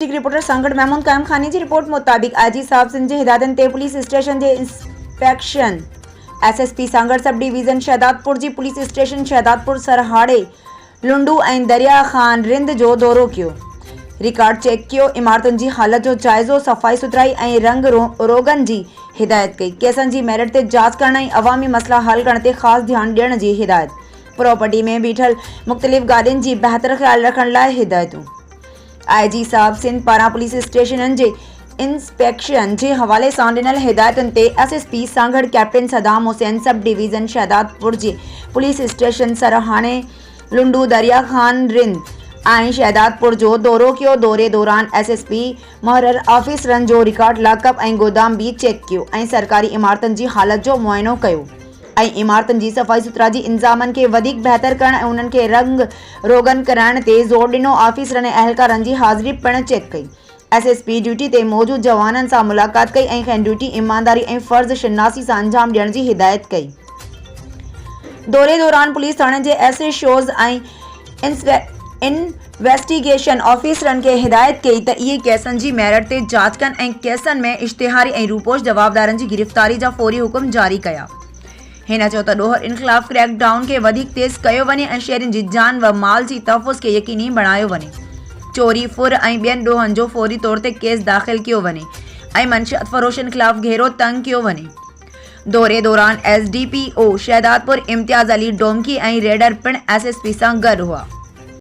Reporter संगड़ Mahmud कायम खानी की रिपोर्ट मुताबिक आईजी साहब सिंह जी हिदायतन ते पुलिस स्टेशन के inspection SSP Sanghar sub division Shahdadpur जी पुलिस स्टेशन शहदादपुर सरहाड़े लुंडू ऐं दरिया खान रिंद जो दौरो कियो, रिकॉर्ड चेक कियो, इमारतुनि जी हालत जो जाइज़ो, सफ़ाई सुथराई ऐं रंग रोगन जी हिदायत कई, केसनि जी मेरिट ते जांच करण ऐं अवामी मसला हल करण ते ख़ासि ध्यान ॾियण जी हिदायत, प्रॉपर्टी में बीठल मुख़्तलिफ़ गाॾियुनि जी बहितर ख़्याल रखण लाइ हिदायतूं। आईजी साहब सिंध पारां पुलिस स्टेशननि जे इंस्पेक्शन जे हवाले सां ॾिनल हिदायतुनि ते SSP Sanghar captain Saddam Hussain sub division Shahdadpur जे पुलिस स्टेशन सरहाणे लुंडू दरिया खान रिंद ऐं शहदादपुर जो दौरो कियो। दौरे दौरान एसएसपी मुहर्रर ऑफिसरनि जो रिकॉर्ड लॉकअप ऐं गोदाम भी चेक कियो ऐं सरकारी इमारतुनि जी हालत जो मुआयनो कयो ऐं इमारतुनि जी सफ़ाई सुथरा जी इंतज़ामनि खे वधीक बहितर करण ऐं उन्हनि खे रंग रोगन करण ते ज़ोर ॾिनो। ऑफिसरनि ऐं अहलकारनि जी हाज़िरी पिणु चेक कई। एसएसपी ड्यूटी ते मौजूद जवाननि सां मुलाक़ात कई ऐं खेनि ड्यूटी ईमानदारी ऐं फ़र्ज़ शिनासी सां अंजाम ॾियण जी हिदायत कई। दौरे दौरान पुलिस थाणे जे एसएचओज़ ऐं इन्वेस्टिगेशन ऑफिसरनि खे हिदायत कई त इहे केसनि जी मेरिट ते जांच कनि ऐं केसनि में इश्तिहारी ऐं रूपोश जवाबदारनि जी गिरफ़्तारी जा फ़ौरी हुकुम जारी कया। हिन चयो त ॾोहर इनक़िलाब क्रैकडाउन खे वधीक तेज़ कयो वञे ऐं शहरियुनि जी जान व माल जी तहफ़्फ़ुज़ खे यकीनी बणायो वञे। चोरी फुर ऐं ॿियनि ॾोहनि जो फ़ौरी तौर ते केस दाख़िल कयो वञे ऐं मंशियात फ़रोशनि ख़िलाफ़ घेरो तंग कयो वञे। दौरे दौरान एसडीपीओ शहदादपुर इम्तियाज़ अली डोमकी ऐं रेडर पिणु एसएसपी सां गॾु हुआ।